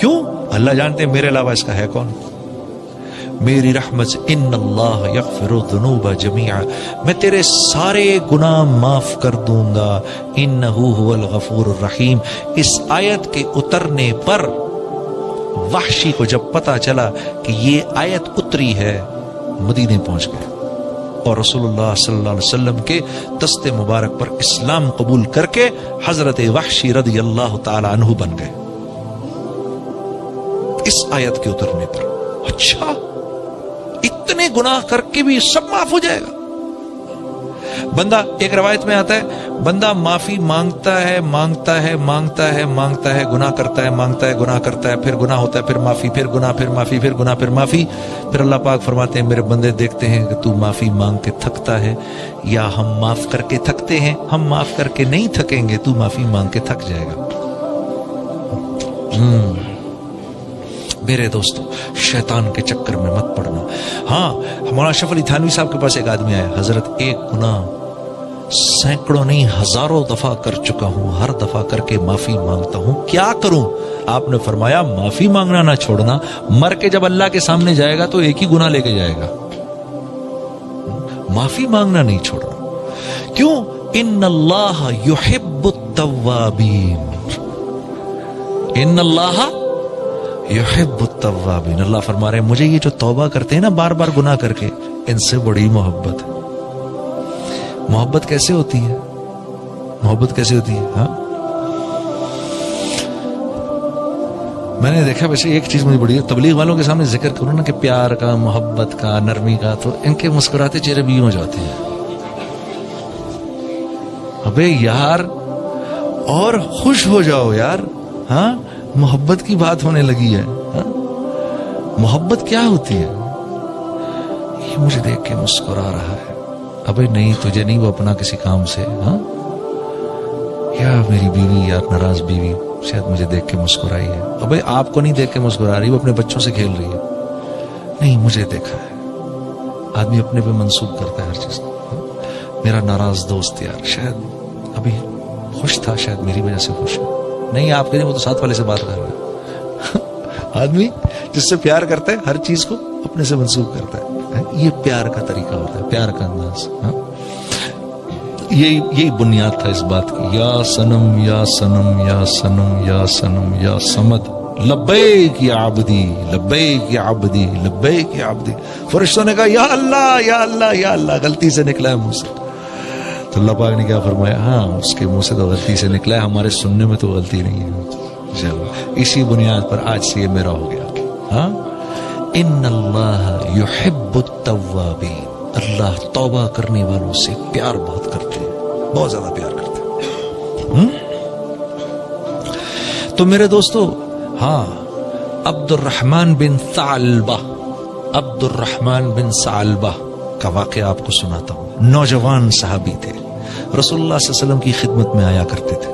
کیوں؟ اللہ جانتے ہیں میرے علاوہ اس کا ہے کون. میری رحمت سے ان اللہ یغفر الذنوب جميعا، میں تیرے سارے گناہ معاف کر دوں گا. انہ هو الغفور الرحیم. اس آیت کے اترنے پر وحشی کو جب پتا چلا کہ یہ آیت اتری ہے، مدینے پہنچ گئے اور رسول اللہ صلی اللہ علیہ وسلم کے دست مبارک پر اسلام قبول کر کے حضرت وحشی رضی اللہ تعالی عنہ بن گئے اس آیت کے اترنے پر. اچھا اتنے گناہ کر کے بھی سب معاف ہو جائے گا؟ بندہ، ایک روایت میں آتا ہے، بندہ معافی مانگتا ہے مانگتا ہے مانگتا ہے مانگتا ہے، گناہ کرتا ہے مانگتا ہے گناہ کرتا ہے، پھر گناہ ہوتا ہے، پھر معافی، پھر گناہ، پھر معافی، پھر گناہ، پھر معافی. پھر اللہ پاک فرماتے ہیں میرے بندے دیکھتے ہیں کہ تو معافی مانگ کے تھکتا ہے یا ہم معاف کر کے تھکتے ہیں. ہم معاف کر کے نہیں تھکیں گے، تو معافی مانگ کے تھک جائے گا. میرے دوستو، شیطان کے چکر میں مت پڑنا. ہاں، مولانا اشرف علی تھانوی صاحب کے پاس ایک آدمی آیا، حضرت ایک گناہ سینکڑوں نہیں ہزاروں دفعہ کر چکا ہوں، ہر دفعہ کر کے معافی مانگتا ہوں، کیا کروں؟ آپ نے فرمایا معافی مانگنا نہ چھوڑنا، مر کے جب اللہ کے سامنے جائے گا تو ایک ہی گناہ لے کے جائے گا. معافی مانگنا نہیں چھوڑنا. کیوں؟ ان اللہ یحب التوابین، ان اللہ یحب التوابین. اللہ فرما رہے ہیں مجھے یہ جو توبہ کرتے ہیں نا بار بار گناہ کر کے، ان سے بڑی محبت ہے. محبت کیسے ہوتی ہے؟ محبت کیسے ہوتی ہے؟ ہاں، میں نے دیکھا ویسے ایک چیز مجھے بڑی، تبلیغ والوں کے سامنے ذکر کروں نا کہ پیار کا، محبت کا، نرمی کا، تو ان کے مسکراتے چہرے بھی ہو جاتے ہیں. ابے یار اور خوش ہو جاؤ یار. ہاں، محبت کی بات ہونے لگی ہے. ہاں؟ محبت کیا ہوتی ہے؟ یہ مجھے دیکھ کے مسکرا رہا ہے. ابے نہیں، تجھے نہیں، وہ اپنا کسی کام سے. ہاں، یا میری بیوی یا ناراض بیوی شاید مجھے دیکھ کے مسکرائی ہے. ابے آپ کو نہیں دیکھ کے مسکرا رہی، وہ اپنے بچوں سے کھیل رہی ہے. نہیں، مجھے دیکھا ہے. آدمی اپنے پہ منسوب کرتا ہے ہر چیز. میرا ناراض دوست یار شاید ابھی خوش تھا، شاید میری وجہ سے خوش ہے. نہیں، آپ کہتے ہیں وہ تو ساتھ والے سے بات کر رہا ہے. آدمی جس سے پیار کرتا ہے ہر چیز کو اپنے سے منسوب کرتا ہے. یہ پیار کا طریقہ ہوتا ہے، پیار کا انداز. یہی بنیاد تھا اس بات کی. یا سنم یا سنم یا سنم یا سنم یا سمد لبیک یا عبدی لبیک یا عبدی لبیک یا عبدی. فرشتوں نے کہا یا اللہ یا اللہ یا اللہ. غلطی سے نکلا ہے منہ سے. تو اللہ پاک نے کیا فرمایا؟ ہاں، اس کے منہ سے تو غلطی سے نکلا ہے، ہمارے سننے میں تو غلطی نہیں ہے. چلو، اسی بنیاد پر آج سے یہ میرا ہو گیا. ہاں، ان اللہ یحب التوابین. اللہ توبہ کرنے والوں سے پیار بہت کرتے ہیں، بہت زیادہ پیار کرتے ہیں. تو میرے دوستو، ہاں، عبد الرحمن بن ثعلبہ، عبد الرحمن بن ثعلبہ کا واقعہ آپ کو سناتا ہوں. نوجوان صحابی تھے، رسول اللہ صلی اللہ علیہ وسلم کی خدمت میں آیا کرتے تھے.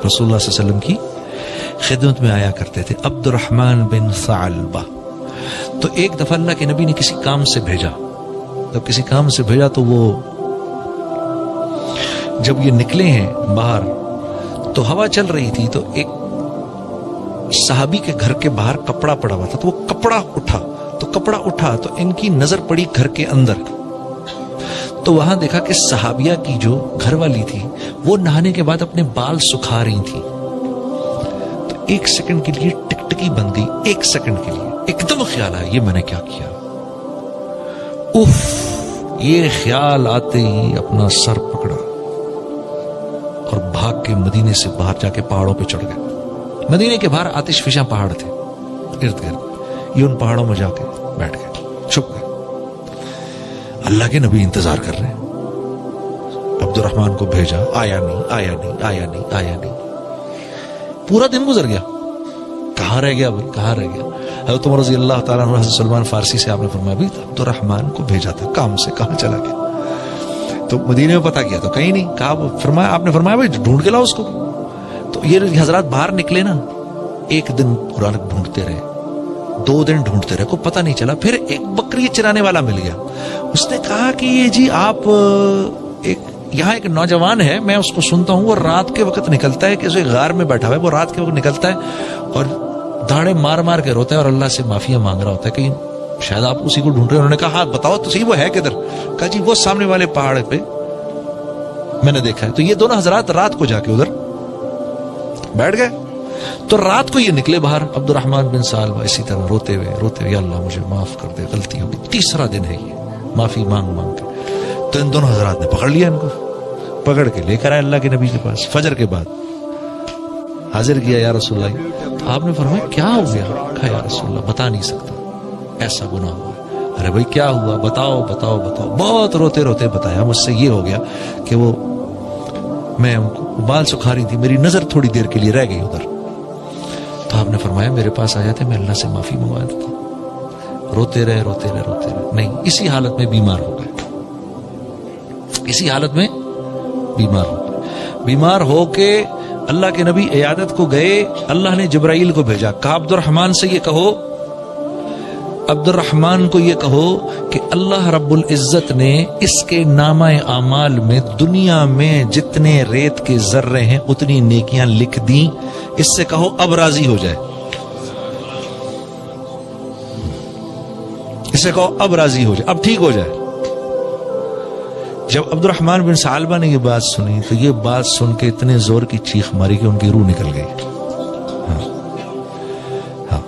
رسول اللہ صلی اللہ علیہ وسلم کی خدمت میں آیا کرتے تھے عبد الرحمن بن ثعلبہ. تو ایک دفعہ اللہ کے نبی نے کسی کام سے بھیجا. جب کسی کام سے بھیجا تو وہ جب یہ نکلے ہیں باہر تو ہوا چل رہی تھی، تو ایک صحابی کے گھر کے باہر کپڑا پڑا ہوا تھا. تو وہ کپڑا اٹھا تو ان کی نظر پڑی گھر کے اندر. تو وہاں دیکھا کہ صحابیہ کی جو گھر والی تھی وہ نہانے کے بعد اپنے بال سکھا رہی تھی. تو ایک سیکنڈ کے لیے ٹکٹکی بن گئی. ایک سیکنڈ کے لیے ایک دم خیال آیا یہ میں نے کیا کیا. اف، یہ خیال آتے ہی اپنا سر پکڑا اور بھاگ کے مدینے سے باہر جا کے پہاڑوں پہ چڑھ گئے. مدینے کے باہر آتش فشاں پہاڑ تھے ارد گرد. یہ ان پہاڑوں میں جا کے بیٹھ گئے، چھپ گئے. اللہ کے نبی انتظار کر رہے ہیں. عبد الرحمن کو بھیجا، آیا نہیں. پورا دن گزر گیا. کہاں رہ گیا بھائی، کہاں رہ گیا؟ حضرت عمر رضی اللہ تعالیٰ عنہ، حضرت سلمان فارسی سے آپ نے فرمایا بھی عبد الرحمن کو بھیجا تھا کام سے، کہاں چلا گیا؟ تو مدینے میں پتہ کیا تو کہیں نہیں. کہا فرمایا، آپ نے فرمایا بھائی ڈھونڈ کے لاؤ اس کو. تو یہ حضرات باہر نکلے نا، ایک دن پورا ڈھونڈتے رہے، 2 دن ڈھونڈتے رہے، کوئی پتہ نہیں چلا. پھر ایک بکری چرانے والا مل گیا. اس نے کہا کہ یہ جی آپ یہاں ایک نوجوان ہے، میں اس کو سنتا ہوں، وہ رات کے وقت نکلتا ہے، کہ اسے غار میں بیٹھا ہوا ہے، وہ رات کے وقت نکلتا ہے اور داڑے مار مار کے روتا ہے اور اللہ سے معافیاں مانگ رہا ہوتا ہے کہ شاید آپ اسی کو ڈھونڈ رہے ہیں. انہوں نے کہا ہاں بتاؤ تو صحیح وہ ہے کدھر؟ کہا جی وہ سامنے والے پہاڑ پہ میں نے دیکھا ہے. تو یہ دونوں حضرات رات کو جا کے ادھر بیٹھ گئے. تو رات کو یہ نکلے باہر, عبد الرحمن بن سالبہ اسی طرح روتے ہوئے یا اللہ مجھے معاف کر دے, غلطی ہوگی. تیسرا دن ہے یہ معافی مانگ مانگ کے. تو ان دونوں حضرات نے پکڑ لیا, ان کو پکڑ کے لے کر آئے اللہ کے نبی کے پاس. فجر کے بعد حاضر کیا یا رسول اللہ. آپ نے فرمایا کیا ہو گیا؟ کہا یا رسول اللہ بتا نہیں سکتا, ایسا گناہ ہوا. ارے بھائی کیا ہوا, بتاؤ بتاؤ بتاؤ. بہت روتے روتے بتایا. مجھ سے یہ ہو گیا کہ وہ میں بال سکھا رہی تھی, میری نظر تھوڑی دیر کے لیے رہ گئی ادھر. تو آپ نے فرمایا میرے پاس آ جاتے, میں اللہ سے معافی منگوا دیتا. روتے رہے روتے رہے روتے رہے, نہیں اسی حالت میں بیمار ہو گئے. اسی حالت میں بیمار ہو گئے. بیمار ہو کے اللہ کے نبی عیادت کو گئے. اللہ نے جبرائیل کو بھیجا, کہا عبد الرحمن سے یہ کہو, عبد الرحمن کو یہ کہو کہ اللہ رب العزت نے اس کے نامہ اعمال میں دنیا میں جتنے ریت کے ذرے ہیں اتنی نیکیاں لکھ دیں. اس سے کہو اب راضی ہو جائے. اس سے کہو اب راضی ہو جائے, اب ٹھیک ہو جائے. جب عبد الرحمن بن ثعلبہ نے یہ بات سنی تو یہ بات سن کے اتنے زور کی چیخ ماری کہ ان کی روح نکل گئی. ہاں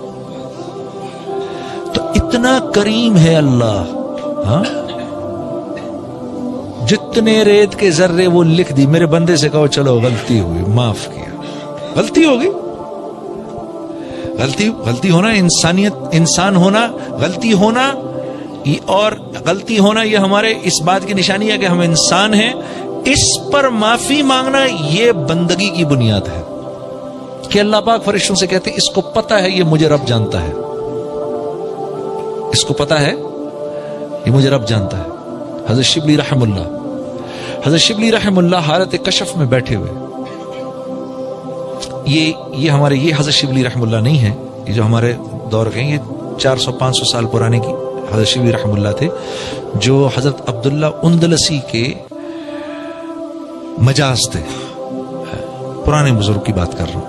تو اتنا کریم ہے اللہ. ہاں جتنے ریت کے ذرے وہ لکھ دی. میرے بندے سے کہو چلو غلطی ہوئی, معاف کیا. غلطی ہو گئی, غلطی ہونا انسانیت, انسان ہونا, غلطی ہونا اور غلطی ہونا یہ ہمارے اس بات کی نشانی ہے کہ ہم انسان ہیں. اس پر معافی مانگنا یہ بندگی کی بنیاد ہے کہ اللہ پاک فرشتوں سے کہتے ہیں اس کو پتا ہے یہ مجھے رب جانتا ہے, اس کو پتا ہے یہ مجھے رب جانتا ہے. حضرت شبلی رحم اللہ حالت کشف میں بیٹھے ہوئے, یہ ہمارے یہ حضرت شبلی رحم اللہ نہیں ہے, یہ جو ہمارے دور کے ہیں, یہ 400-500 سال پرانے کی حضرت شبلی رحم اللہ تھے, جو حضرت عبداللہ اندلسی کے مجاز تھے. پرانے بزرگ کی بات کر رہا ہوں.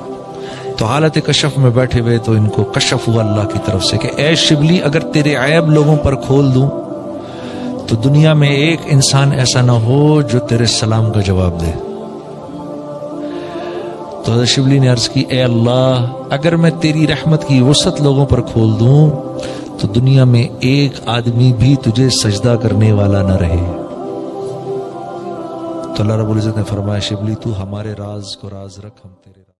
تو حالت کشف میں بیٹھے ہوئے تو ان کو کشف ہوا اللہ کی طرف سے کہ اے شبلی اگر تیرے عیب لوگوں پر کھول دوں تو دنیا میں ایک انسان ایسا نہ ہو جو تیرے سلام کا جواب دے. تو حضرت شبلی نے عرض کی اے اللہ اگر میں تیری رحمت کی وسعت لوگوں پر کھول دوں تو دنیا میں ایک آدمی بھی تجھے سجدہ کرنے والا نہ رہے. تو اللہ رب العزت نے فرمایا شبلی تو ہمارے راز کو راز رکھ, ہم تیرے